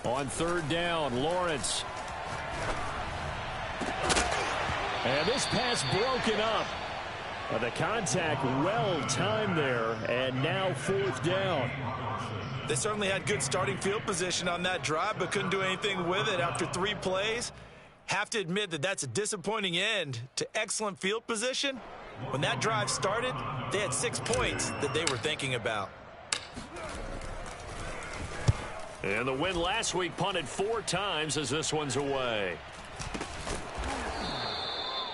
On third down, Lawrence. And this pass broken up. The contact well timed there, and now fourth down. They certainly had good starting field position on that drive, but couldn't do anything with it after 3 plays. Have to admit that that's a disappointing end to excellent field position. When that drive started, they had 6 points that they were thinking about. And the win last week punted 4 times as this one's away.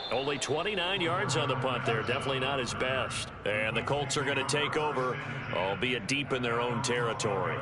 Only 29 yards on the punt there. Definitely not his best. And the Colts are going to take over, albeit deep in their own territory.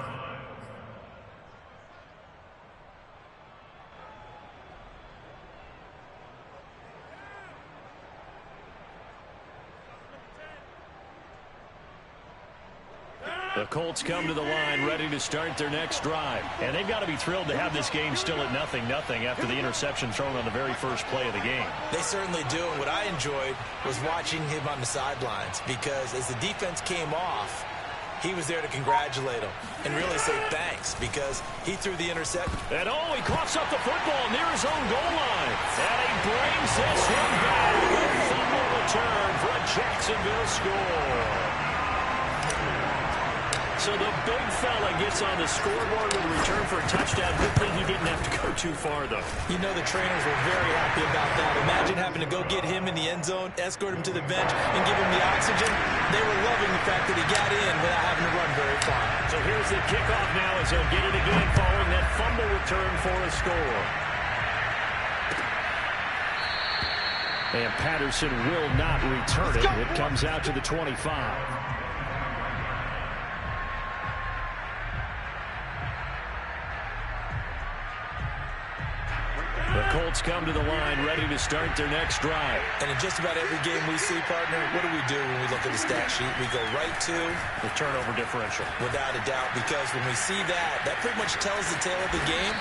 The Colts come to the line ready to start their next drive. And they've got to be thrilled to have this game still at 0-0 after the interception thrown on the very first play of the game. They certainly do. And what I enjoyed was watching him on the sidelines, because as the defense came off, he was there to congratulate them and really say thanks, because he threw the interception. And he coughs up the football near his own goal line. And he brings this one back. A fumble return for a Jacksonville score. So the big fella gets on the scoreboard with a return for a touchdown. Good thing he didn't have to go too far, though. You know, the trainers were very happy about that. Imagine having to go get him in the end zone, escort him to the bench, and give him the oxygen. They were loving the fact that he got in without having to run very far. So here's the kickoff now as they'll get it again following that fumble return for a score. And Patterson will not return it. It comes out to the 25. The Colts come to the line ready to start their next drive. And in just about every game we see, partner, what do we do when we look at the stat sheet? We go right to the turnover differential. Without a doubt, because when we see that, that pretty much tells the tale of the game.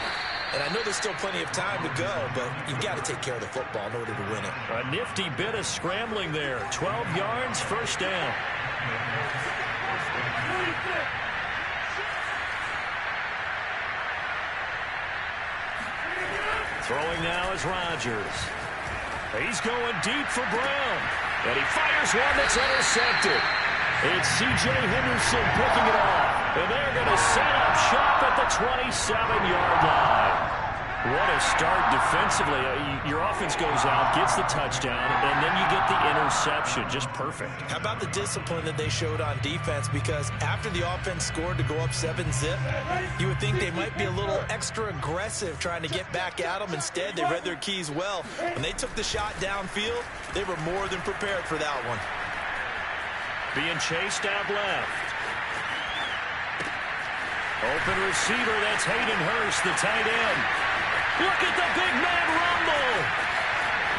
And I know there's still plenty of time to go, but you've got to take care of the football in order to win it. A nifty bit of scrambling there. 12 yards, first down. Throwing now is Rodgers. He's going deep for Brown. And he fires one that's intercepted. It's C.J. Henderson picking it off. And they're going to set up shop at the 27-yard line. What a start defensively. Your offense goes out, gets the touchdown, and then you get the interception. Just perfect. How about the discipline that they showed on defense? Because after the offense scored to go up 7-zip, you would think they might be a little extra aggressive trying to get back at them. Instead, they read their keys well. When they took the shot downfield, they were more than prepared for that one. Being chased out left. Open receiver, that's Hayden Hurst, the tight end. Look at the big man rumble.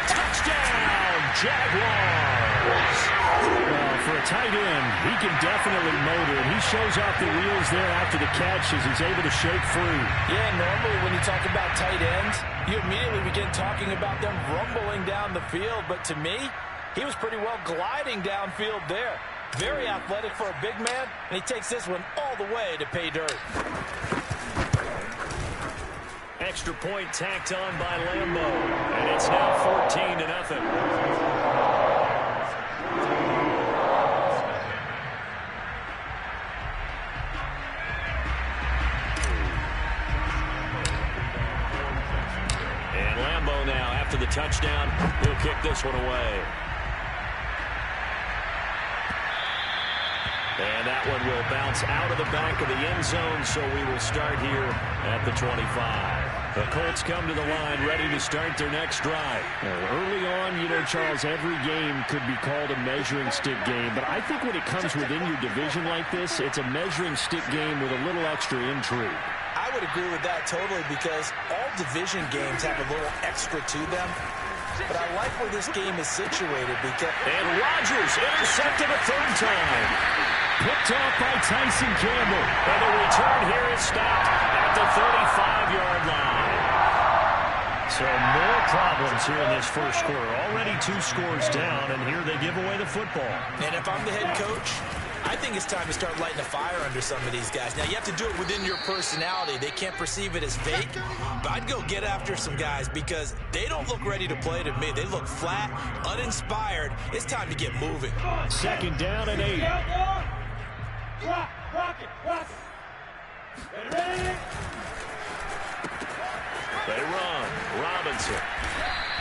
Touchdown, Jaguars. Well, for a tight end, he can definitely motor, and he shows off the wheels there after the catch as he's able to shake free. Yeah, normally when you talk about tight ends, you immediately begin talking about them rumbling down the field. But to me, he was pretty well gliding downfield there. Very athletic for a big man, and he takes this one all the way to pay dirt. Extra point tacked on by Lambeau, and it's now 14-0. And Lambeau now, after the touchdown, he'll kick this one away. And that one will bounce out of the back of the end zone, so we will start here at the 25. The Colts come to the line ready to start their next drive. Early on, you know, Charles, every game could be called a measuring stick game, but I think when it comes within your division like this, it's a measuring stick game with a little extra intrigue. I would agree with that totally, because all division games have a little extra to them. But I like where this game is situated because... And Rodgers intercepted a third time. Picked off by Tyson Campbell. And the return here is stopped at the 35-yard line. So more problems here in this first quarter. Already 2 scores down, and here they give away the football. And if I'm the head coach, I I think it's time to start lighting a fire under some of these guys. Now, you have to do it within your personality. They can't perceive it as fake, but I'd go get after some guys because they don't look ready to play to me. They look flat, uninspired. It's time to get moving. 2nd down and 8. They run. Robinson.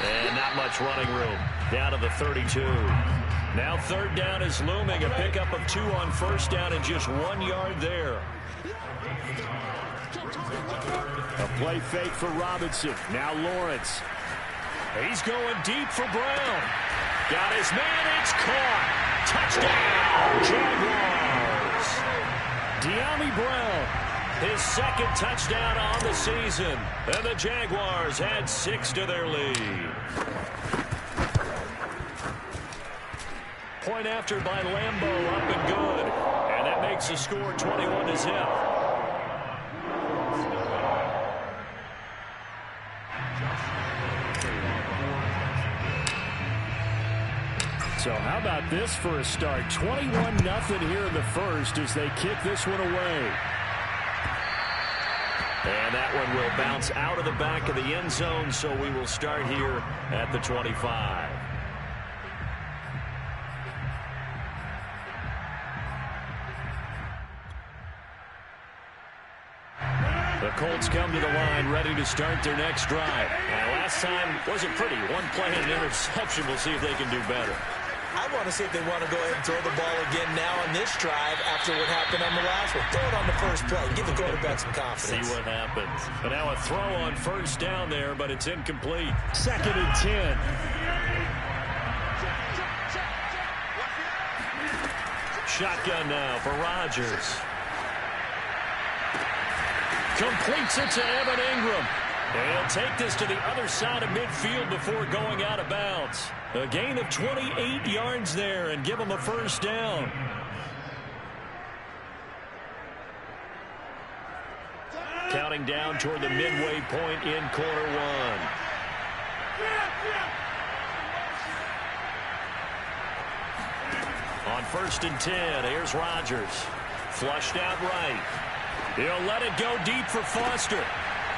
And not much running room. Down to the 32. Now 3rd down is looming. A pickup of 2 on 1st down and just 1 yard there. A play fake for Robinson. Now Lawrence. He's going deep for Brown. Got his man. It's caught. Touchdown, Jaguars. De'Ami Brown. His 2nd touchdown on the season. And the Jaguars add 6 to their lead. Point after by Lambeau, up and good. And that makes the score 21-0. So how about this for a start? 21-0 here in the first as they kick this one away. And that one will bounce out of the back of the end zone, so we will start here at the 25. The Colts come to the line, ready to start their next drive. Last time wasn't pretty. 1 play and an interception. We'll see if they can do better. I want to see if they want to go ahead and throw the ball again now on this drive after what happened on the last one. Throw it on the first play. Give the quarterback some confidence. See what happens. But now a throw on 1st down there, but it's incomplete. 2nd and 10. Shotgun now for Rodgers. Completes it to Evan Ingram. He'll take this to the other side of midfield before going out of bounds. A gain of 28 yards there and give him a 1st down. Counting down toward the midway point in quarter 1. On 1st and 10, here's Rodgers. Flushed out right. He'll let it go deep for Foster.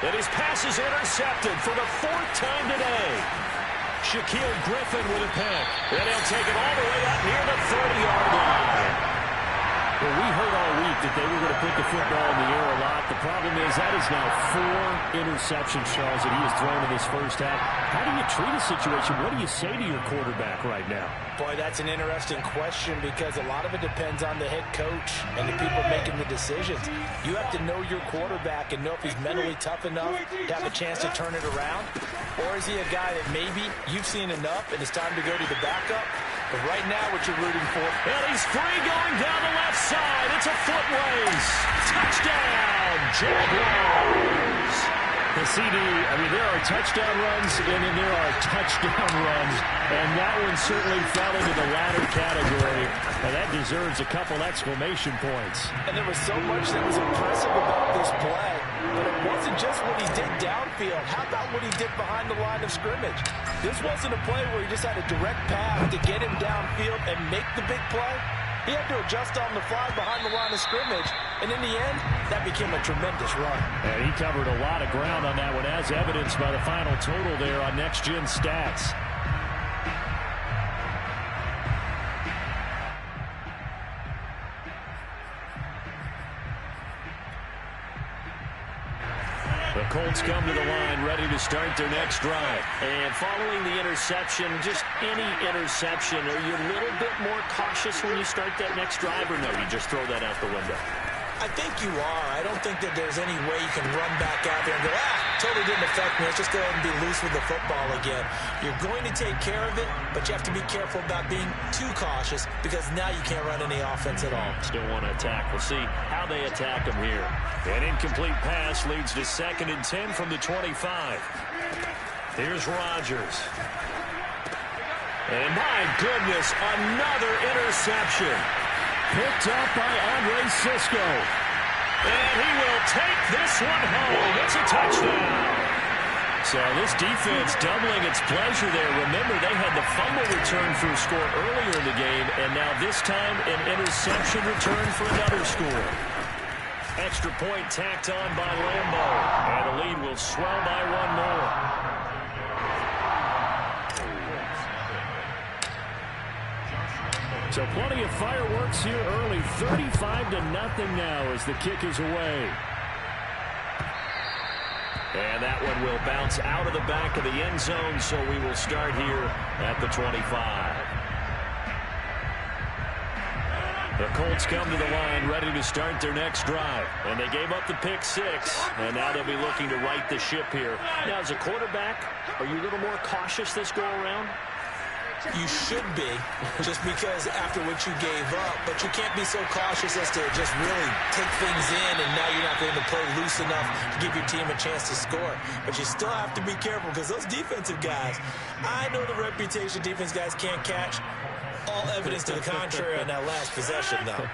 And his pass is intercepted for the 4th time today. Shaquille Griffin with a pick. And he'll take it all the way up near the 30-yard line. Well, we heard all week that they were going to put the football in the air a lot. The problem is that is now 4 interceptions, Charles, that he has thrown in this first half. How do you treat a situation? What do you say to your quarterback right now? Boy, that's an interesting question because a lot of it depends on the head coach and the people making the decisions. You have to know your quarterback and know if he's mentally tough enough to have a chance to turn it around. Or is he a guy that maybe you've seen enough and it's time to go to the backup? But right now, what you're rooting for. And he's free going down the left side. It's a foot race. Touchdown, Jaguars. The CD, I mean, there are touchdown runs, and then there are touchdown runs. And that one certainly fell into the latter category. And that deserves a couple exclamation points. And there was so much that was impressive about this play. But it wasn't just what he did downfield. How about what he did behind the line of scrimmage? This wasn't a play where he just had a direct path to get him downfield and make the big play. He had to adjust on the fly behind the line of scrimmage. And in the end, that became a tremendous run. And he covered a lot of ground on that one, as evidenced by the final total there on Next Gen Stats. The Colts come to the line, ready to start their next drive. And following the interception, just any interception, are you a little bit more cautious when you start that next drive, or no, you just throw that out the window? I think you are. I don't think that there's any way you can run back out there and go, totally didn't affect me. Let's just go ahead and be loose with the football again. You're going to take care of it, but you have to be careful about being too cautious because now you can't run any offense at all. Still want to attack. We'll see how they attack them here. An incomplete pass leads to 2nd and 10 from the 25. Here's Rodgers. And my goodness, another interception. Picked up by Andre Sisco. And he will take this one home. It's a touchdown. So this defense doubling its pleasure there. Remember, they had the fumble return for a score earlier in the game, and now this time an interception return for another score. Extra point tacked on by Lambeau, and the lead will swell by one more. So plenty of fireworks here early. 35-0 now as the kick is away. And that one will bounce out of the back of the end zone, so we will start here at the 25. The Colts come to the line ready to start their next drive. And they gave up the pick six, and now they'll be looking to right the ship here. Now, as a quarterback, are you a little more cautious this go-around? You should be, just because after what you gave up, but you can't be so cautious as to just really take things in, and now you're not going to play loose enough to give your team a chance to score. But you still have to be careful, because those defensive guys, I know the reputation defense guys can't catch. All evidence to the contrary on that last possession, though.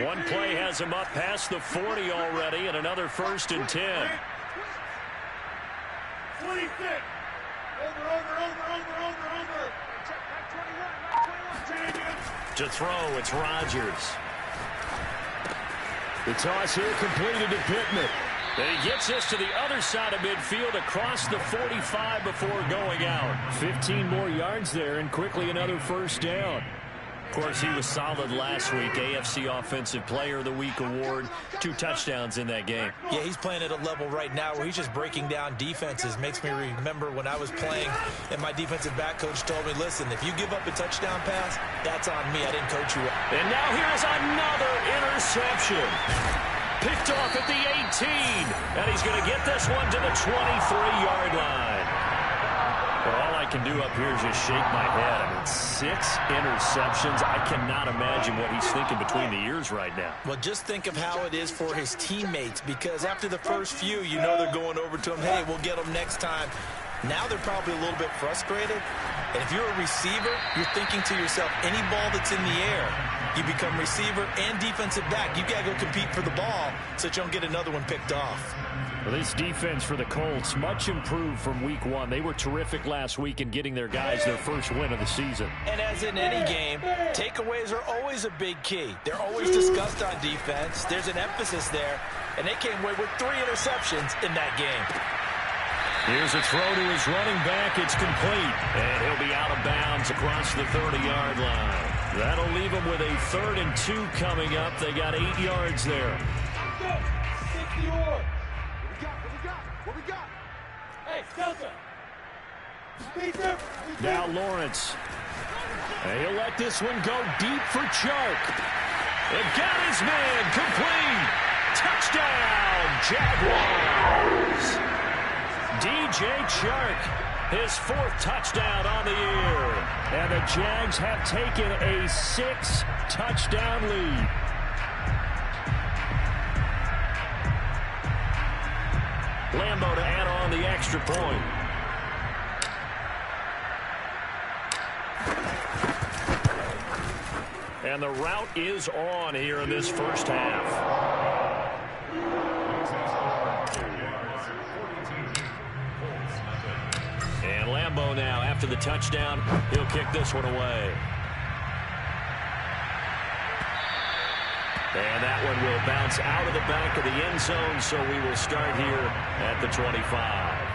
One play has him up past the 40 already, and another 1st and 10. 26. Over. To throw, it's Rodgers. The toss here completed to Pittman. And he gets us to the other side of midfield across the 45 before going out. 15 more yards there and quickly another 1st down. Of course, he was solid last week. AFC Offensive Player of the Week award. 2 touchdowns in that game. Yeah, he's playing at a level right now where he's just breaking down defenses. Makes me remember when I was playing and my defensive back coach told me, listen, if you give up a touchdown pass, that's on me. I didn't coach you up. And now here's another interception. Picked off at the 18. And he's going to get this one to the 23-yard line. Well, all I can do up here is just shake my head. I mean, 6 interceptions. I cannot imagine what he's thinking between the ears right now. Well, just think of how it is for his teammates, because after the first few, you know they're going over to him, hey, we'll get them next time. Now they're probably a little bit frustrated. And if you're a receiver, you're thinking to yourself, any ball that's in the air, you become receiver and defensive back. You got to go compete for the ball so that you don't get another one picked off. Well, this defense for the Colts, much improved from week 1. They were terrific last week in getting their guys their first win of the season. And as in any game, takeaways are always a big key. They're always discussed on defense. There's an emphasis there, and they came away with 3 interceptions in that game. Here's a throw to his running back. It's complete, and he'll be out of bounds across the 30-yard line. That'll leave him with a 3rd and 2 coming up. They got 8 yards there. What we got? Hey, Delta. Now Lawrence. And he'll let this one go deep for Chark. And got his man complete. Touchdown, Jaguars. DJ Chark, his 4th touchdown on the year. And the Jags have taken a 6-touchdown lead. Lambeau to add on the extra point. And the route is on here in this first half. And Lambeau now, after the touchdown, he'll kick this one away. And that one will bounce out of the back of the end zone, so we will start here at the 25.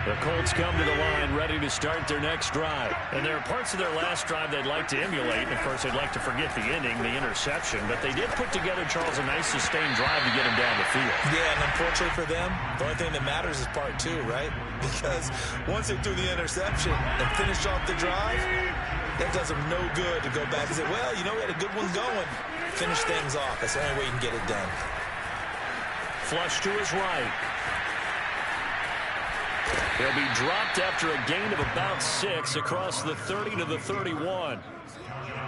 The Colts come to the line ready to start their next drive. And there are parts of their last drive they'd like to emulate. And, of course, they'd like to forget the ending, the interception. But they did put together, Charles, a nice sustained drive to get him down the field. Yeah, and unfortunately for them, the only thing that matters is part 2, right? Because once they threw the interception and finished off the drive, that does them no good to go back and say, well, you know, we had a good one going. Finish things off. That's the only way you can get it done. Flush to his right. He'll be dropped after a gain of about 6 across the 30 to the 31.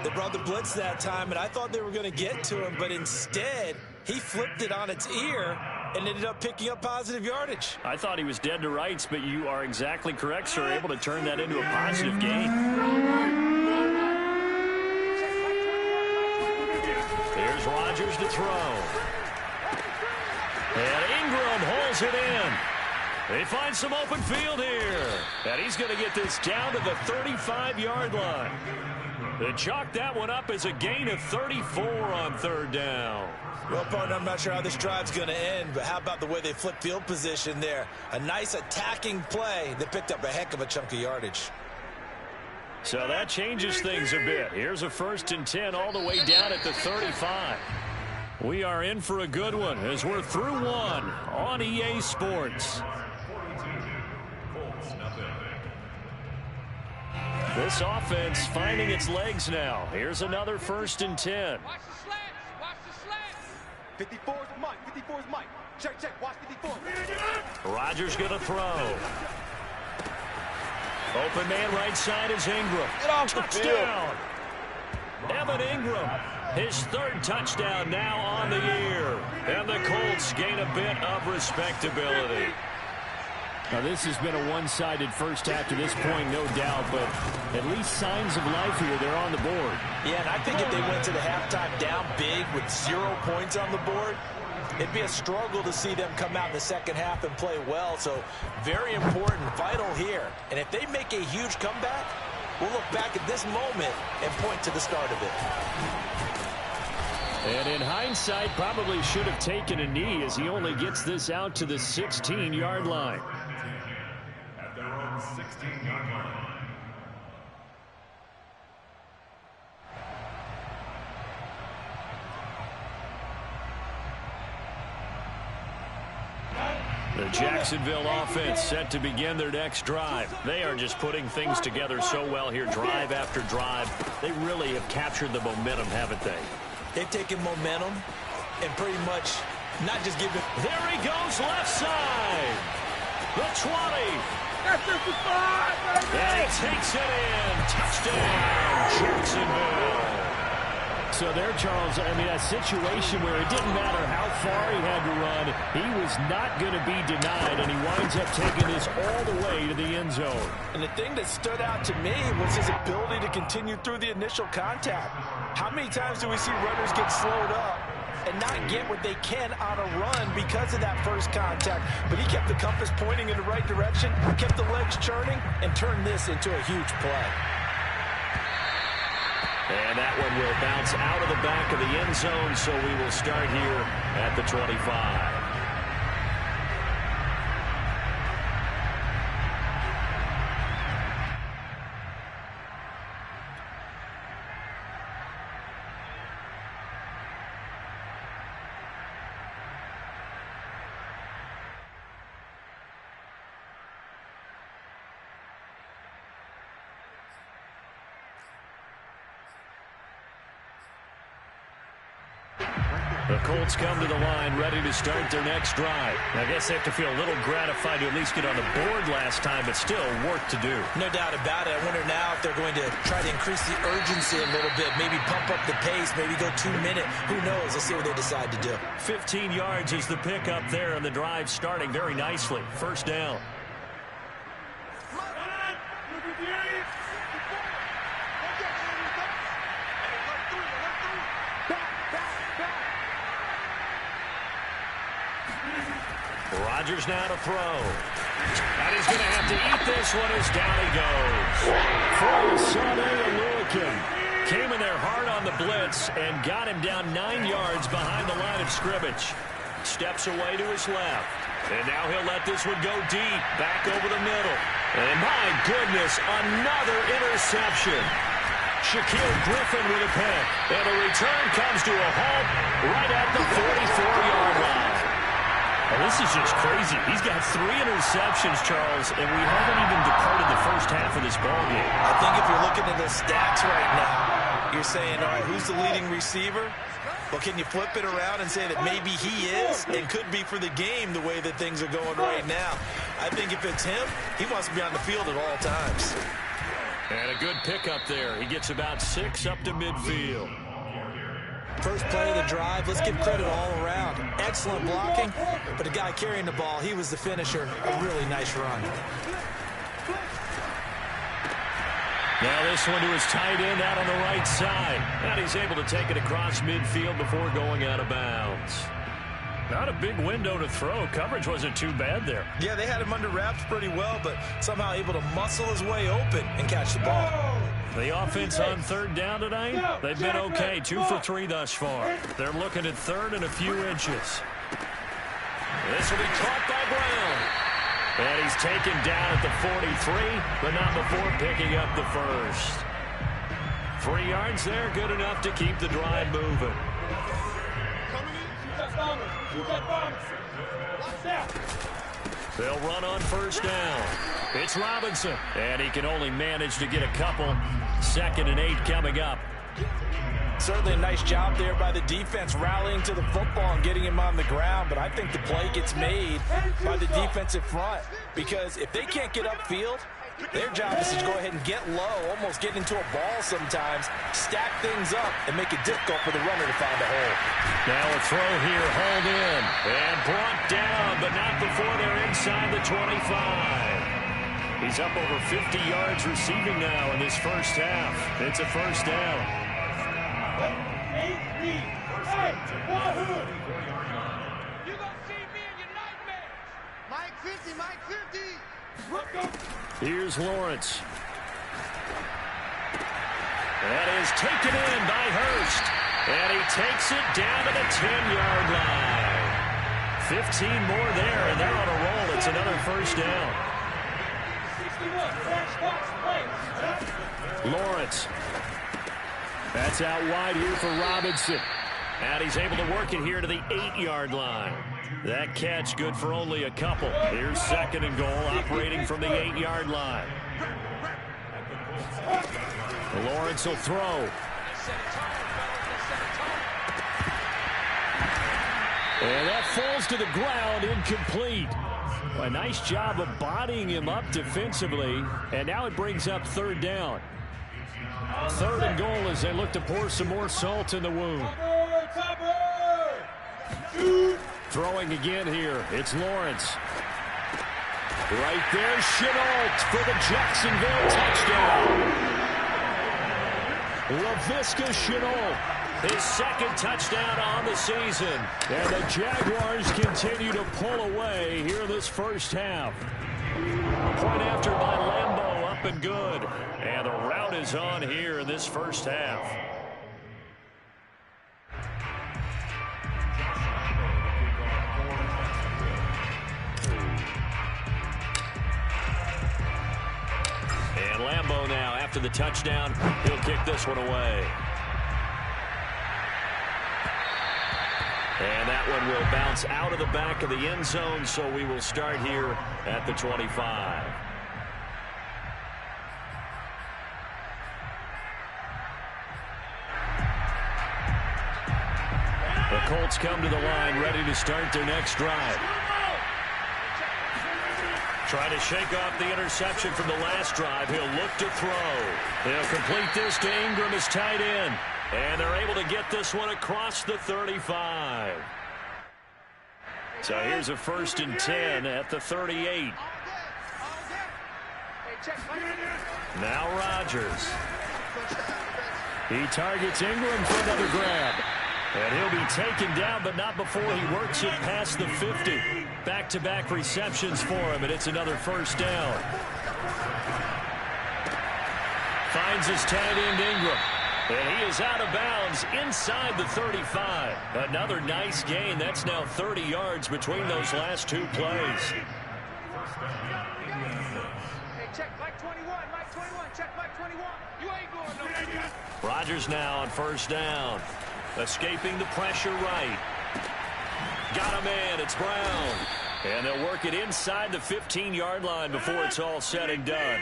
They brought the blitz that time, and I thought they were going to get to him, but instead, he flipped it on its ear and ended up picking up positive yardage. I thought he was dead to rights, but you are exactly correct, sir. Able to turn that into a positive gain. Here's Rodgers to throw. And Ingram holds it in. They find some open field here. And he's going to get this down to the 35-yard line. They chalk that one up as a gain of 34 on third down. Well, partner, I'm not sure how this drive's going to end, but how about the way they flip field position there? A nice attacking play that picked up a heck of a chunk of yardage. So that changes things a bit. Here's a 1st and 10 all the way down at the 35. We are in for a good one as we're through one on EA Sports. This offense finding its legs now. Here's another 1st and 10. Watch the slants. Watch the slants. 54's Mike. 54's Mike. Check, check. Watch 54. Rodgers going to throw. Open man right side is Ingram. Touchdown. Evan Ingram. His 3rd touchdown now on the year. And the Colts gain a bit of respectability. Now, this has been a one-sided first half to this point, no doubt, but at least signs of life here. They're on the board. Yeah, and I think if they went to the halftime down big with 0 points on the board, it'd be a struggle to see them come out in the second half and play well. So very important, vital here. And if they make a huge comeback, we'll look back at this moment and point to the start of it. And in hindsight, probably should have taken a knee as he only gets this out to the 16-yard line. At their own 16-yard line. The Jacksonville offense set to begin their next drive. They are just putting things together so well here, drive after drive. They really have captured the momentum, haven't they? They've taken momentum and pretty much not just given. There he goes, left side. The 20. That's 55, baby. And he takes it in. Touchdown, Jacksonville. So there, Charles, I mean, a situation where it didn't matter how far he had to run, he was not going to be denied, and he winds up taking this all the way to the end zone. And the thing that stood out to me was his ability to continue through the initial contact. How many times do we see runners get slowed up and not get what they can on a run because of that first contact? But he kept the compass pointing in the right direction, kept the legs churning, and turned this into a huge play. And that one will bounce out of the back of the end zone, so we will start here at the 25. The Colts come to the line ready to start their next drive. I guess they have to feel a little gratified to at least get on the board last time, but still work to do. No doubt about it. I wonder now if they're going to try to increase the urgency a little bit, maybe pump up the pace, maybe go 2-minute. Who knows? Let's see what they decide to do. 15 yards is the pickup there, and the drive starting very nicely. First down. Rodgers now to throw. And he's going to have to eat this one as down he goes. Came in there hard on the blitz and got him down 9 yards behind the line of scrimmage. Steps away to his left. And now he'll let this one go deep, back over the middle. And my goodness, another interception. Shaquille Griffin with a pick. And the return comes to a halt right at the 44-yard line. And this is just crazy. He's got 3 interceptions, Charles, and we haven't even departed the first half of this ballgame. I think if you're looking at the stats right now, you're saying, all right, who's the leading receiver? Well, can you flip it around and say that maybe he is and could be for the game the way that things are going right now? I think if it's him, he wants to be on the field at all times. And a good pickup there. He gets about 6 up to midfield. First play of the drive, let's give credit all around. Excellent blocking, but the guy carrying the ball, he was the finisher. A really nice run. Now this one to his tight end out on the right side. And he's able to take it across midfield before going out of bounds. Not a big window to throw. Coverage wasn't too bad there. Yeah, they had him under wraps pretty well, but somehow able to muscle his way open and catch the ball. The offense on third down tonight, they've been okay. 2 for 3 thus far. They're looking at third and a few inches. This will be caught by Brown. And he's taken down at the 43, but not before picking up the first. 3 yards there, good enough to keep the drive moving. They'll run on first down. It's Robinson, and he can only manage to get a couple. 2nd and 8 coming up. Certainly a nice job there by the defense rallying to the football and getting him on the ground, but I think the play gets made by the defensive front because if they can't get upfield, their job is to go ahead and get low, almost get into a ball sometimes, stack things up, and make it difficult for the runner to find a hole. Now a throw here, hauled in, and brought down, but not before they're inside the 25. He's up over 50 yards receiving now in this first half. It's a first down. You gonna see me in your nightmares. Mike 50, Mike 50. Here's Lawrence. That is taken in by Hurst. And he takes it down to the 10-yard line. 15 more there, and they're on a roll. It's another first down. Lawrence. That's out wide here for Robinson. And he's able to work it here to the 8-yard line. That catch good for only a couple. Here's 2nd and goal, operating from the 8-yard line. Lawrence will throw. And that falls to the ground, incomplete. A nice job of bodying him up defensively. And now it brings up third down. 3rd and goal as they look to pour some more salt in the wound. Throwing again here. It's Lawrence. Right there, Chenault for the Jacksonville touchdown. LaVisca Chenault, his 2nd touchdown on the season. And the Jaguars continue to pull away here this first half. Point after by Lambeau, up and good. And the rout is on here in this first half. And Lambeau now, after the touchdown, he'll kick this one away. And that one will bounce out of the back of the end zone, so we will start here at the 25. The Colts come to the line, ready to start their next drive. Trying to shake off the interception from the last drive. He'll look to throw. He'll complete this to Ingram, his tight end. And they're able to get this one across the 35. So here's a 1st and 10 at the 38. Now Rodgers. He targets Ingram for another grab. And he'll be taken down, but not before he works it past the 50. Back-to-back receptions for him, and it's another first down. Finds his tight end Ingram. And he is out of bounds inside the 35. Another nice gain. That's now 30 yards between those last 2 plays. Hey, check Mike 21, Mike 21, check Mike 21. You ain't going nowhere. Rodgers now on first down. Escaping the pressure right. Got a man. It's Brown. And they'll work it inside the 15-yard line before it's all said and done.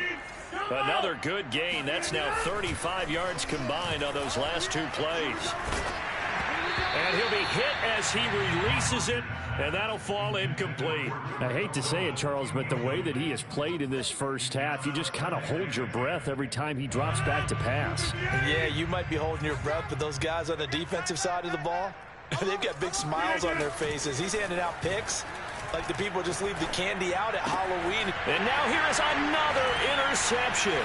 Another good gain. That's now 35 yards combined on those last 2 plays. And he'll be hit as he releases it, and that'll fall incomplete. I hate to say it, Charles, but the way that he has played in this first half, you just kind of hold your breath every time he drops back to pass. Yeah, you might be holding your breath, but those guys on the defensive side of the ball, they've got big smiles on their faces. He's handing out picks like the people just leave the candy out at Halloween. And now here is another interception.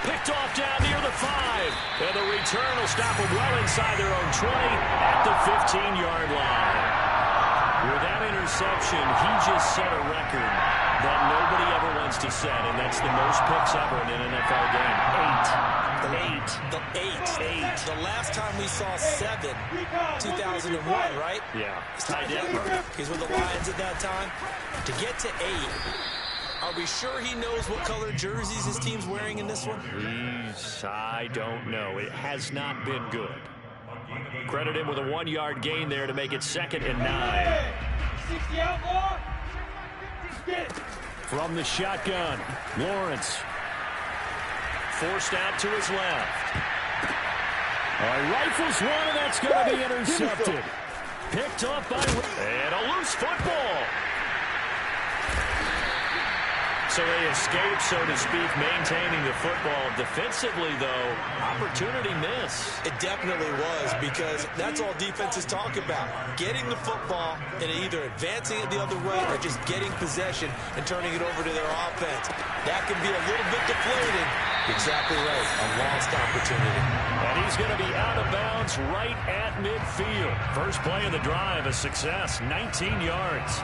Picked off down near the 5. And the return will stop them well inside their own 20 at the 15-yard line. With that interception, he just set a record that nobody ever wants to set, and that's the most picks ever in an NFL game. 8. The last time we saw 7, 2001, right? Yeah. Ty Detmer. He's with the Lions at that time. To get to 8, are we sure he knows what color jerseys his team's wearing in this one? I don't know. It has not been good. Credit him with a 1-yard gain there to make it 2nd and 9. From the shotgun, Lawrence. Forced out to his left. Rifles one, and that's going to be intercepted. Picked up by... And a loose football. So they escape, so to speak, maintaining the football. Defensively, though, opportunity miss. It definitely was, because that's all defenses talk about. Getting the football and either advancing it the other way or just getting possession and turning it over to their offense. That can be a little bit deflating. Exactly right. A lost opportunity. And he's going to be out of bounds right at midfield. First play of the drive, a success, 19 yards.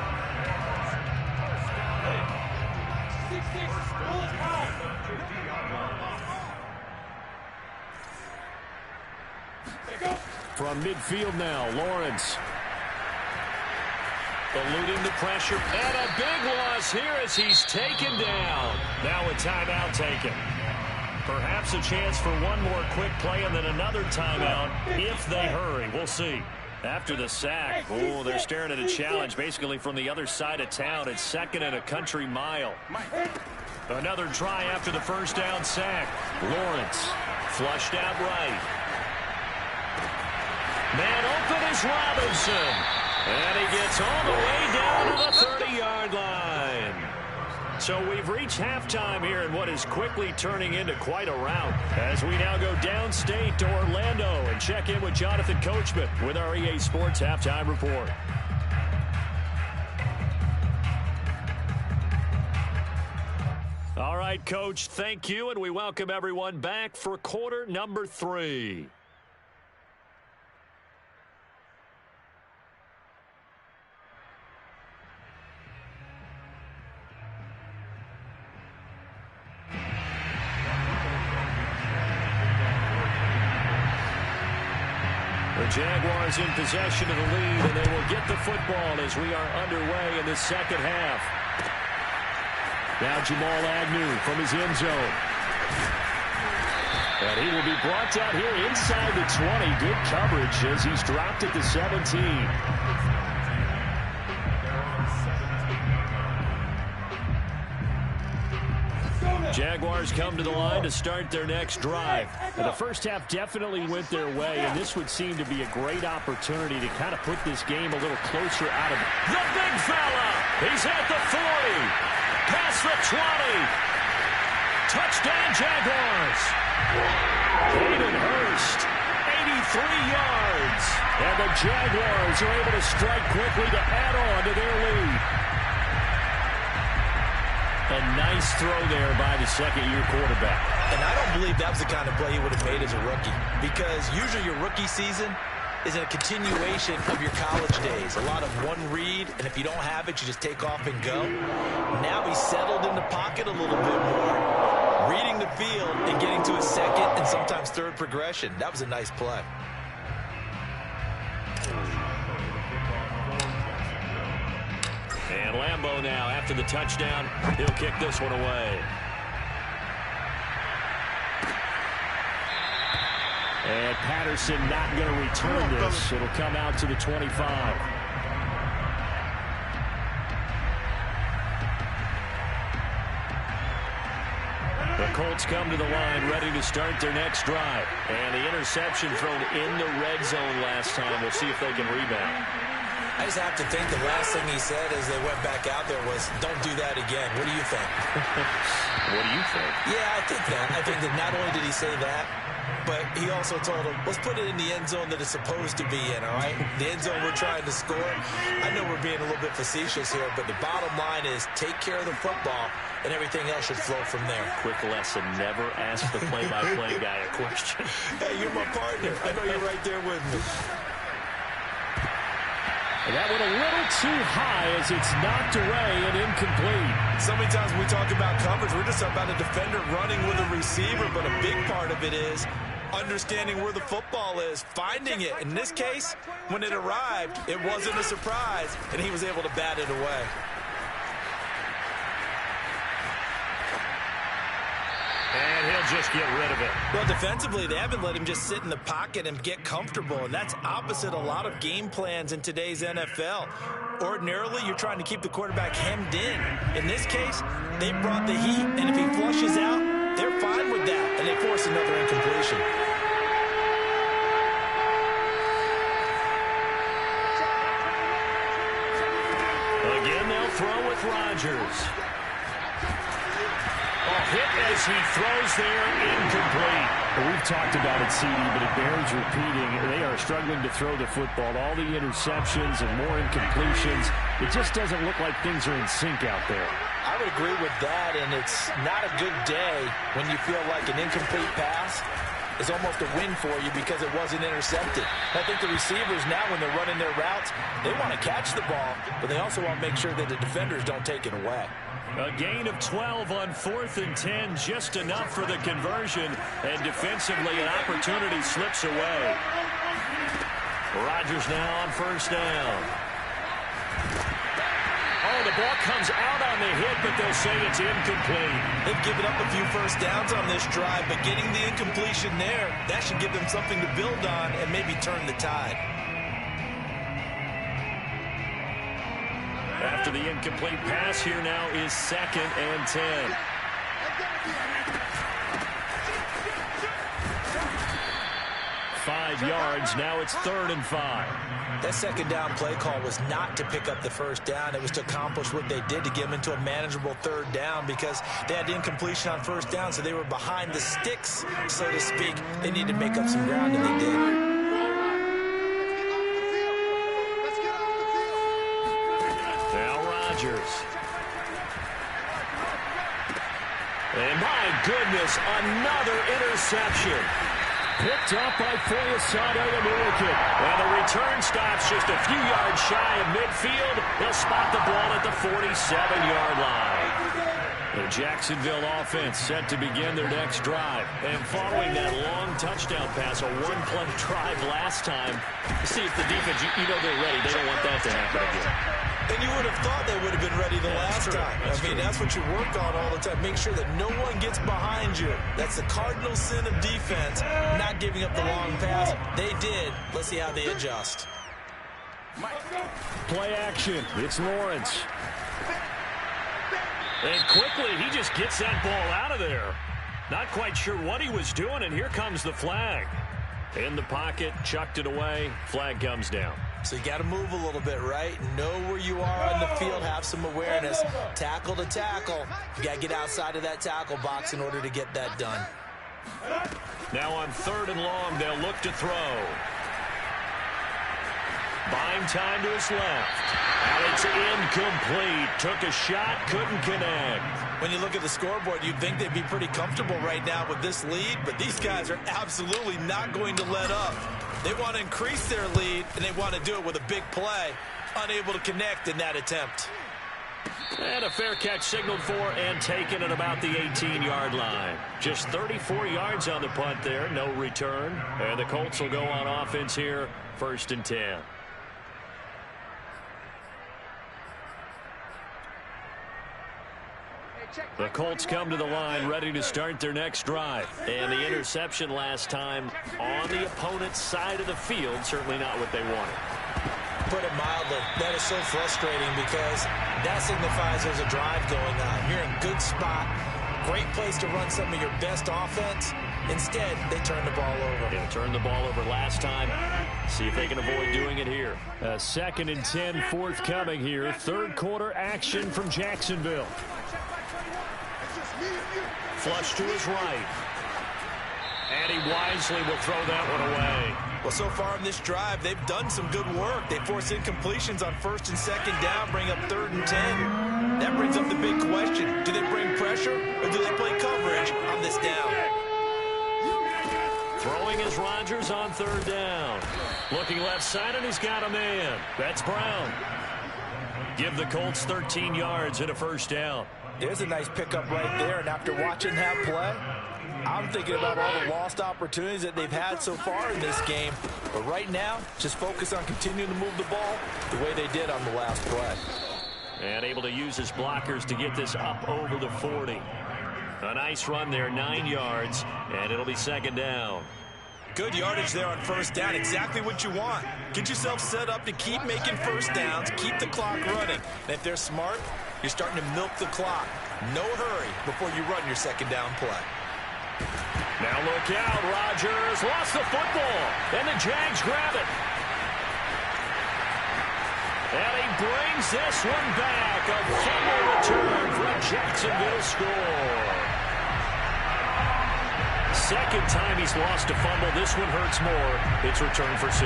From midfield now, Lawrence. Eluding the pressure, and a big loss here as he's taken down. Now a timeout taken. Perhaps a chance for one more quick play and then another timeout if they hurry. We'll see. After the sack, they're staring at a challenge basically from the other side of town. It's 2nd and a country mile. Another try after the first down sack. Lawrence flushed out right. Man open is Robinson. And he gets all the way down to the 30-yard line. So we've reached halftime here in what is quickly turning into quite a rout as we now go downstate to Orlando and check in with Jonathan Coachman with our EA Sports Halftime Report. All right, Coach, thank you, and we welcome everyone back for quarter number 3. The Jaguars in possession of the lead, and they will get the football as we are underway in the second half. Now Jamal Agnew from his end zone. And he will be brought down here inside the 20. Good coverage as he's dropped at the 17. Jaguars come to the line to start their next drive. And the first half definitely went their way, and this would seem to be a great opportunity to kind of put this game a little closer out of it. The big fella! He's at the 40. Past the 20. Touchdown, Jaguars. Hayden Hurst, 83 yards. And the Jaguars are able to strike quickly to add on to their lead. A nice throw there by the second-year quarterback. And I don't believe that was the kind of play he would have made as a rookie, because usually your rookie season is a continuation of your college days. A lot of one read, and if you don't have it, you just take off and go. Now he's settled in the pocket a little bit more, reading the field and getting to his second and sometimes third progression. That was a nice play. And Lambeau now, after the touchdown, he'll kick this one away. And Patterson not going to return this. It'll come out to the 25. The Colts come to the line, ready to start their next drive. And the interception thrown in the red zone last time. We'll see if they can rebound. I just have to think the last thing he said as they went back out there was, don't do that again. What do you think? What do you think? Yeah, I think that. I think that not only did he say that, but he also told him, let's put it in the end zone that it's supposed to be in, all right? The end zone we're trying to score. I know we're being a little bit facetious here, but the bottom line is take care of the football, and everything else should flow from there. Quick lesson, never ask the play-by-play guy a question. Hey, you're my partner. I know you're right there with me. And that went a little too high as it's knocked away and incomplete. So many times when we talk about coverage, we're just about a defender running with a receiver, but a big part of it is understanding where the football is, finding it. In this case, when it arrived, it wasn't a surprise, and he was able to bat it away. And he'll just get rid of it. Well, defensively, they haven't let him just sit in the pocket and get comfortable, and that's opposite a lot of game plans in today's NFL. Ordinarily, you're trying to keep the quarterback hemmed in. In this case, they brought the heat, and if he flushes out, they're fine with that, and they force another incompletion. Again, they'll throw with Rodgers. Hit as he throws there, incomplete. Well, we've talked about it, CD, but it bears repeating. They are struggling to throw the football. All the interceptions and more incompletions. It just doesn't look like things are in sync out there. I would agree with that, and it's not a good day when you feel like an incomplete pass is almost a win for you because it wasn't intercepted. I think the receivers now, when they're running their routes, they want to catch the ball, but they also want to make sure that the defenders don't take it away. A gain of 12 on 4th and 10, just enough for the conversion, and defensively an opportunity slips away. Rodgers now on first down. Oh, the ball comes out on the hit, but they'll say it's incomplete. They've given up a few first downs on this drive, but getting the incompletion there, that should give them something to build on and maybe turn the tide. After the incomplete pass, here now is 2nd and 10. Five yards, now it's 3rd and 5. That second down play call was not to pick up the first down. It was to accomplish what they did to get them into a manageable 3rd down because they had incompletion on first down, so they were behind the sticks, so to speak. They needed to make up some ground, and they did. And my goodness, another interception. Picked up by Foyesade American. And the return stops just a few yards shy of midfield. They'll spot the ball at the 47-yard line. The Jacksonville offense set to begin their next drive. And following that long touchdown pass, a one-play drive last time, see if the defense, you know they're ready. They don't want that to happen again. And you would have thought they would have been ready the last time. I mean, that's what you work on all the time. Make sure that no one gets behind you. That's the cardinal sin of defense, not giving up the long pass. They did. Let's see how they adjust. Play action. It's Lawrence. And quickly, he just gets that ball out of there. Not quite sure what he was doing, and here comes the flag. In the pocket, chucked it away. Flag comes down. So you got to move a little bit, right? Know where you are on the field. Have some awareness. Tackle to tackle. You got to get outside of that tackle box in order to get that done. Now on 3rd and long, they'll look to throw. Buying time to his left. And it's incomplete. Took a shot, couldn't connect. When you look at the scoreboard, you'd think they'd be pretty comfortable right now with this lead, but these guys are absolutely not going to let up. They want to increase their lead, and they want to do it with a big play. Unable to connect in that attempt. And a fair catch signaled for and taken at about the 18-yard line. Just 34 yards on the punt there, no return. And the Colts will go on offense here, 1st and 10. The Colts come to the line ready to start their next drive. And the interception last time on the opponent's side of the field, certainly not what they wanted. Put it mildly, that is so frustrating because that signifies there's a drive going on. You're in good spot, Great place to run some of your best offense. Instead, they turn the ball over. Yeah, turned the ball over last time. See if they can avoid doing it here. 2nd and 10 forthcoming here. Third quarter action from Jacksonville. Flush to his right. And he wisely will throw that one away. Well, so far in this drive, they've done some good work. They force incompletions on 1st and 2nd down, bring up 3rd and 10. That brings up the big question. Do they bring pressure or do they play coverage on this down? Throwing is Rodgers on 3rd down. Looking left side, and he's got a man. That's Brown. Give the Colts 13 yards and a 1st down. There's a nice pickup right there, and after watching that play, I'm thinking about all the lost opportunities that they've had so far in this game. But right now, just focus on continuing to move the ball the way they did on the last play. And able to use his blockers to get this up over the 40. A nice run there, 9 yards, and it'll be 2nd down. Good yardage there on 1st down, exactly what you want. Get yourself set up to keep making 1st downs, keep the clock running. And if they're smart, you're starting to milk the clock. No hurry before you run your 2nd down play. Now look out, Rodgers lost the football, and the Jags grab it. And he brings this one back, a fumble return for a Jacksonville score. 2nd time he's lost a fumble. This one hurts more. It's returned for 6.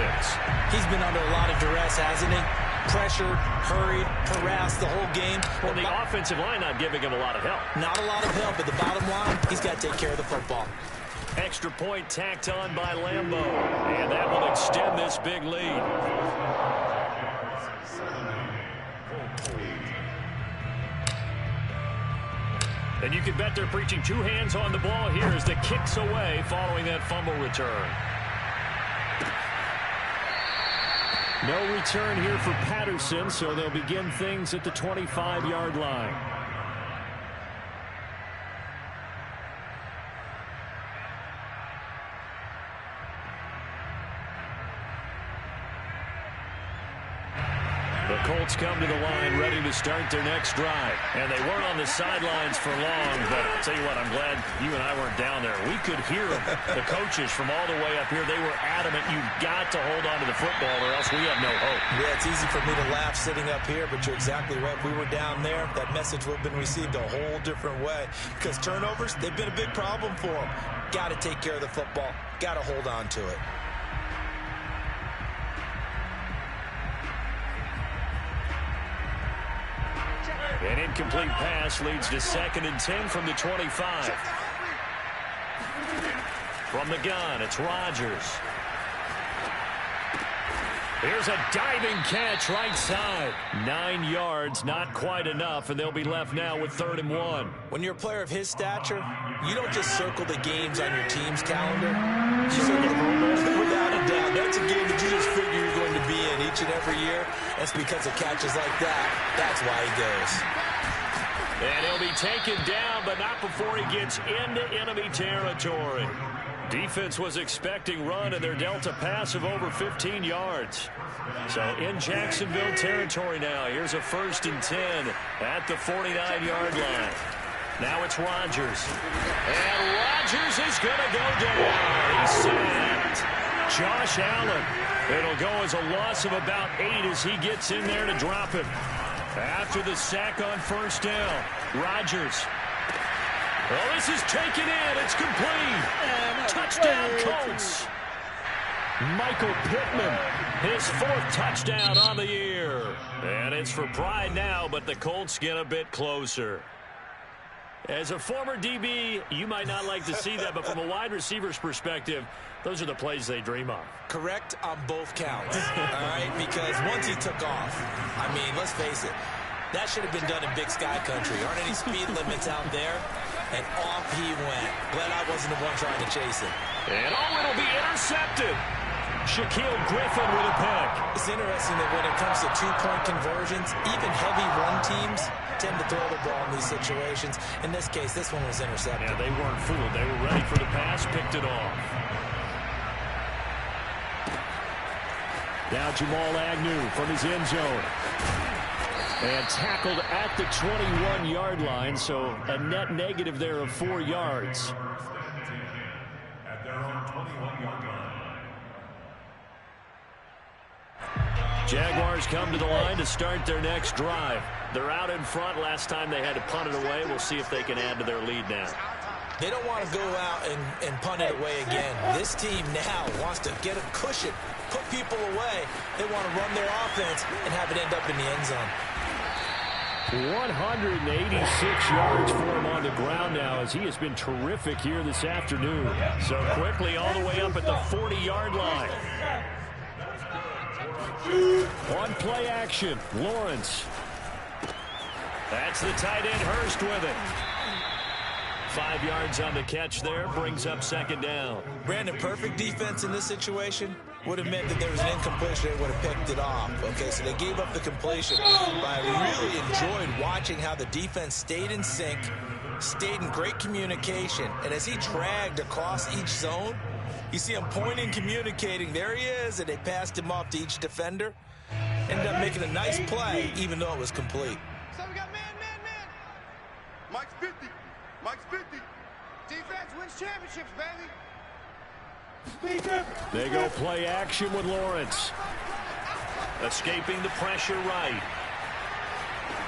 He's been under a lot of duress, hasn't he? Pressured, hurried, harassed the whole game. Well, the offensive line not giving him a lot of help. Not a lot of help, but the bottom line, he's got to take care of the football. Extra point tacked on by Lambeau. And that will extend this big lead. And you can bet they're preaching 2 hands on the ball here as the kick's away following that fumble return. No return here for Patterson, so they'll begin things at the 25-yard line. The Colts come to the line ready to start their next drive. And they weren't on the sidelines for long, but I'll tell you what, I'm glad you and I weren't down there. We could hear them. The coaches from all the way up here, they were adamant, you've got to hold on to the football or else we have no hope. Yeah, it's easy for me to laugh sitting up here, but you're exactly right. If we were down there, that message would have been received a whole different way. Because turnovers, they've been a big problem for them. Got to take care of the football. Got to hold on to it. An incomplete pass leads to 2nd and 10 from the 25. From the gun, it's Rodgers. Here's a diving catch right side. 9 yards, not quite enough, and they'll be left now with 3rd and 1. When you're a player of his stature, you don't just circle the games on your team's calendar. You circle them without a doubt. That's a game that you just figure you're going to be in each and every year. That's because of catches like that. That's why he goes. And he'll be taken down, but not before he gets into enemy territory. Defense was expecting run, and they're dealt a pass of over 15 yards. So in Jacksonville territory now. Here's a 1st and 10 at the 49-yard line. Now it's Rodgers. And Rodgers is going to go down. He's sacked. Josh Allen. It'll go as a loss of about 8 as he gets in there to drop him. After the sack on 1st down, Rodgers. Well, this is taken in. It's complete. Touchdown, Colts. Michael Pittman, his 4th touchdown on the year. And it's for pride now, but the Colts get a bit closer. As a former DB, you might not like to see that, but from a wide receiver's perspective, those are the plays they dream of. Correct on both counts, all right? Because once he took off, I mean, let's face it, that should have been done in Big Sky Country. Aren't any speed limits out there? And off he went. Glad I wasn't the one trying to chase him. And it'll be intercepted. Shaquille Griffin with a pick. It's interesting that when it comes to 2-point conversions, even heavy run teams tend to throw the ball in these situations. In this case, this one was intercepted. Yeah, they weren't fooled. They were ready for the pass, picked it off. Now Jamal Agnew from his end zone. And tackled at the 21-yard line, so a net negative there of 4 yards. At their own 21-yard line. Jaguars come to the line to start their next drive. They're out in front. Last time they had to punt it away. We'll see if they can add to their lead now. They don't want to go out and punt it away again. This team now wants to get a cushion, put people away. They want to run their offense and have it end up in the end zone. 186 yards for him on the ground now, as he has been terrific here this afternoon. So quickly all the way up at the 40-yard line. On play action, Lawrence. That's the tight end Hurst with it. 5 yards on the catch there, brings up second down. Brandon, perfect defense in this situation would have meant that there was an incompletion. They would have picked it off. Okay, so they gave up the completion. But I really enjoyed watching how the defense stayed in sync, stayed in great communication. And as he dragged across each zone, you see him pointing, communicating. There he is, and they passed him off to each defender. Ended up making a nice play, even though it was complete. So we got man. Mike's 50. Mike's 50. Defense wins championships, baby. They go play action with Lawrence. Escaping the pressure right.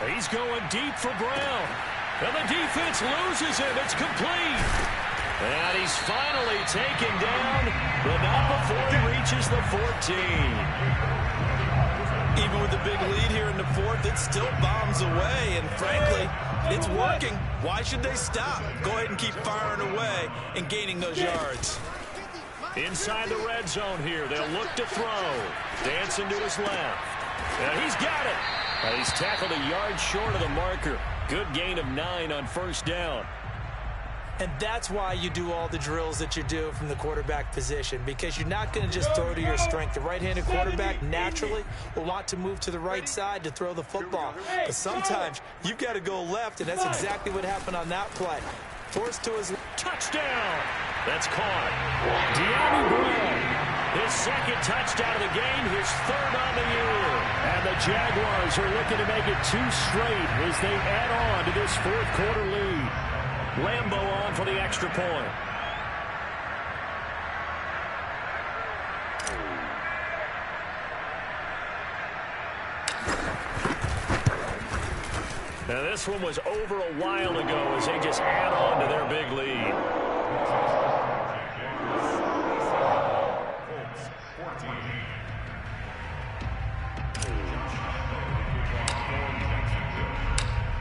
He's going deep for Brown. And the defense loses him. It's complete. And he's finally taken down, but not before he reaches the 14. Even with the big lead here in the fourth, it still bombs away. And frankly, it's working. Why should they stop? Go ahead and keep firing away and gaining those yards. Inside the red zone here. They'll look to throw. Dancing to his left. And he's got it. And he's tackled a yard short of the marker. Good gain of 9 on first down. And that's why you do all the drills that you do from the quarterback position, because you're not going to just throw to your strength. The right-handed quarterback naturally will want to move to the right side to throw the football. But sometimes you've got to go left, and that's exactly what happened on that play. Forced to his touchdown. That's caught. De'Ami Brown, his second touchdown of the game, his third on the year. And the Jaguars are looking to make it 2 straight as they add on to this fourth quarter lead. Lambo on for the extra point. Now this one was over a while ago as they just add on to their big lead.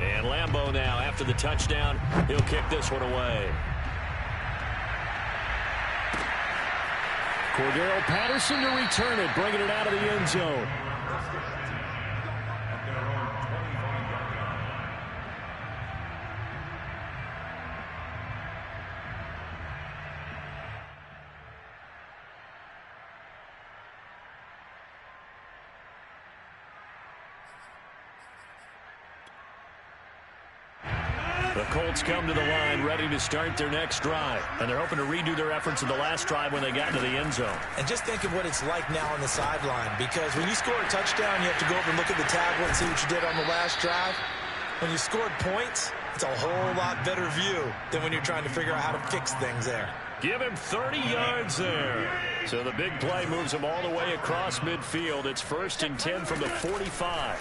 And Lambo now, after the touchdown, he'll kick this one away. Cordero Patterson to return it, bringing it out of the end zone. The Colts come to the line ready to start their next drive. And they're hoping to redo their efforts in the last drive when they got into the end zone. And just think of what it's like now on the sideline, because when you score a touchdown, you have to go over and look at the tablet and see what you did on the last drive. When you scored points, it's a whole lot better view than when you're trying to figure out how to fix things there. Give him 30 yards there. So the big play moves him all the way across midfield. It's 1st and 10 from the 45.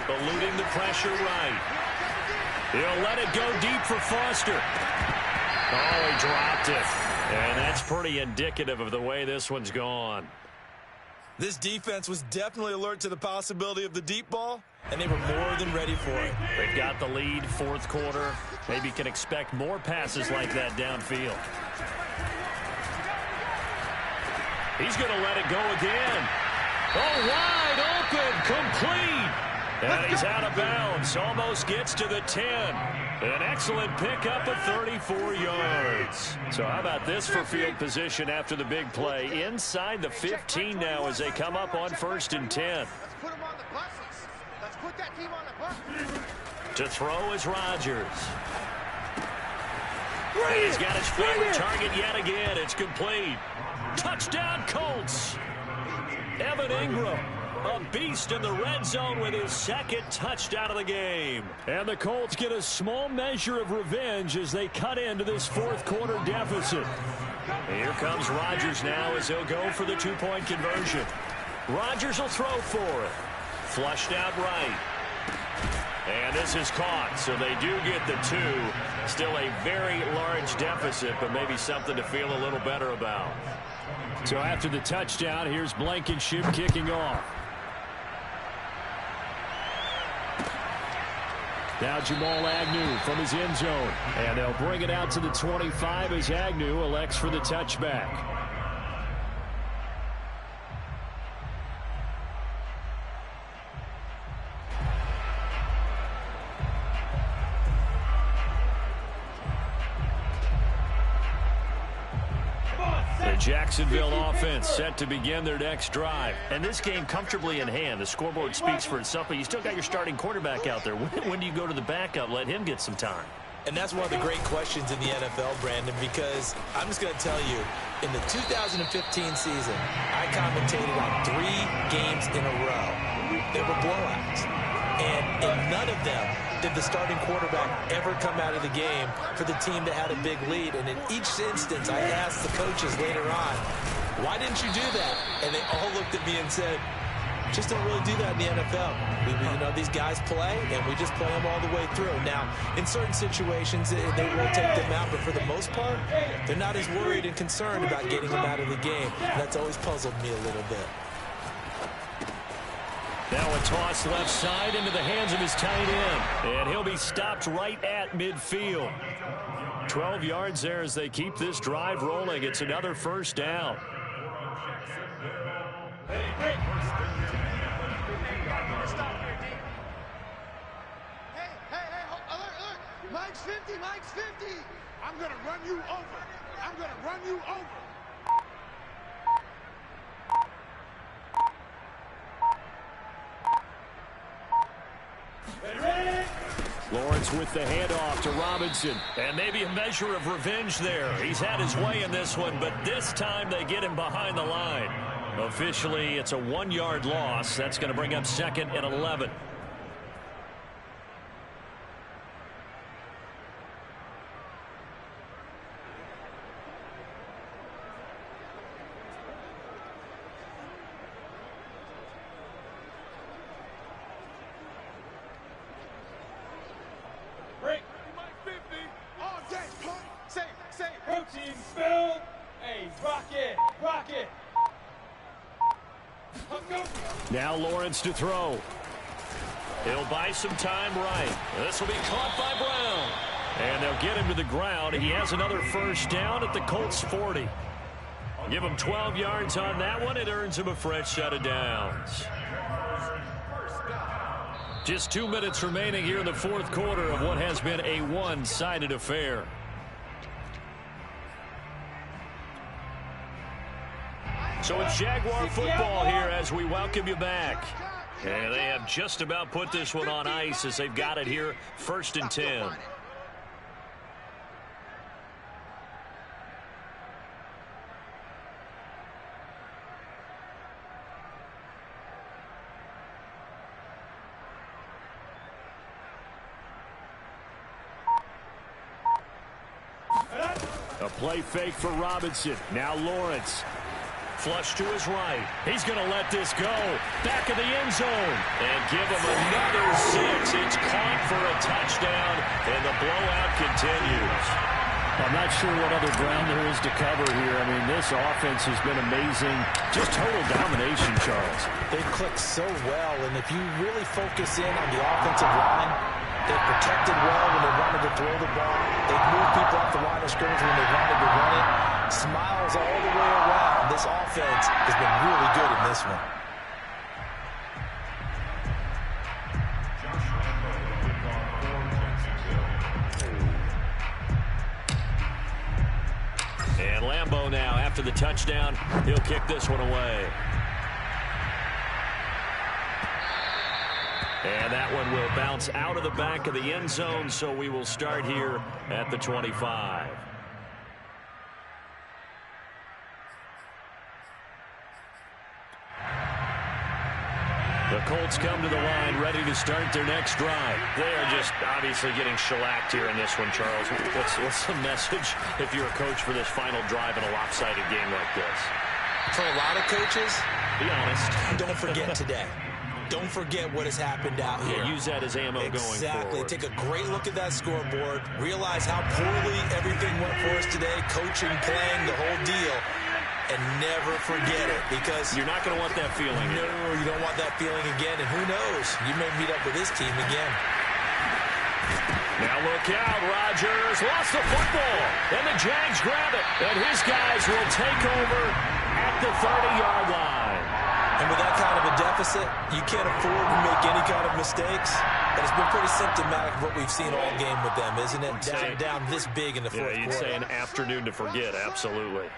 Eluding the pressure right. He'll let it go deep for Foster. Oh, he dropped it. And that's pretty indicative of the way this one's gone. This defense was definitely alert to the possibility of the deep ball, and they were more than ready for it. They've got the lead, fourth quarter. Maybe can expect more passes like that downfield. He's going to let it go again. Oh, wide open, complete. And he's out of bounds, almost gets to the 10. An excellent pickup of 34 yards. So how about this for field position after the big play? Inside the 15 now as they come up on 1st and 10. Let's put them on the buses. Let's put that team on the bus. To throw is Rodgers. And he's got his favorite target yet again. It's complete. Touchdown, Colts. Evan Ingram. A beast in the red zone with his second touchdown of the game. And the Colts get a small measure of revenge as they cut into this fourth quarter deficit. Here comes Rodgers now as he'll go for the two-point conversion. Rodgers will throw for it. Flushed out right. And this is caught, so they do get the two. Still a very large deficit, but maybe something to feel a little better about. So after the touchdown, here's Blankenship kicking off. Now Jamal Agnew from his end zone. And they'll bring it out to the 25 as Agnew elects for the touchback. Jacksonville offense set to begin their next drive. And this game comfortably in hand. The scoreboard speaks for itself, but you still got your starting quarterback out there. When do you go to the backup? Let him get some time. And that's one of the great questions in the NFL, Brandon, because I'm just going to tell you, in the 2015 season, I commentated on 3 games in a row. They were blowouts. And in none of them did the starting quarterback ever come out of the game for the team that had a big lead. And in each instance, I asked the coaches later on, why didn't you do that? And they all looked at me and said, just don't really do that in the NFL. These guys play, and we just play them all the way through. Now, in certain situations, they will take them out, but for the most part, they're not as worried and concerned about getting them out of the game. And that's always puzzled me a little bit. Now a toss left side into the hands of his tight end. And he'll be stopped right at midfield. 12 yards there as they keep this drive rolling. It's another first down. Hey, look. Mike's 50. I'm going to run you over. Lawrence with the handoff to Robinson. And maybe a measure of revenge there. He's had his way in this one, but this time they get him behind the line. Officially, it's a 1-yard loss. That's going to bring up 2nd and 11. Now Lawrence to throw. He'll buy some time right. This will be caught by Brown. And they'll get him to the ground. He has another first down at the Colts 40. Give him 12 yards on that one. It earns him a fresh set of downs. Just 2 minutes remaining here in the fourth quarter of what has been a one-sided affair. So it's Jaguar football here as we welcome you back. And they have just about put this one on ice as they've got it here, 1st and 10. A play fake for Robinson. Now Lawrence. Flush to his right. He's going to let this go. Back of the end zone. And give him another 6. It's caught for a touchdown, and the blowout continues. I'm not sure what other ground there is to cover here. I mean, this offense has been amazing. Just total domination, Charles. They've clicked so well, and if you really focus in on the offensive line, they've protected well when they wanted to throw the ball. They've moved people off the line of scrimmage when they wanted to run it. Smiles all the way around. This offense has been really good in this one. And Lambeau now, after the touchdown, he'll kick this one away. And that one will bounce out of the back of the end zone, so we will start here at the 25. The Colts come to the line, ready to start their next drive. They are just obviously getting shellacked here in this one, Charles. What's the message if you're a coach for this final drive in a lopsided game like this? For a lot of coaches, be honest. Don't forget today. Don't forget what has happened out here. Yeah, use that as ammo going forward. Exactly. Take a great look at that scoreboard. Realize how poorly everything went for us today. Coaching, playing, the whole deal. And never forget it, because you're not going to want that feeling again. No, you don't want that feeling again. And who knows? You may meet up with this team again. Now look out. Rodgers lost the football. And the Jags grab it. And his guys will take over at the 30-yard line. And with that kind of a deficit, you can't afford to make any kind of mistakes. But it's been pretty symptomatic of what we've seen all game with them, isn't it? Down this big in the fourth quarter. Yeah, you'd say an afternoon to forget. Absolutely.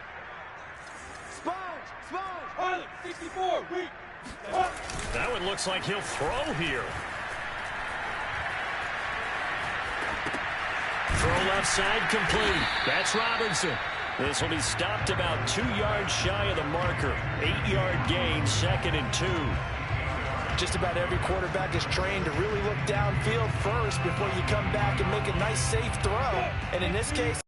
That one looks like he'll throw here. Throw left side complete. That's Robinson. This will be stopped about 2 yards shy of the marker. 8-yard gain, 2nd and 2. Just about every quarterback is trained to really look downfield first before you come back and make a nice, safe throw. And in this case,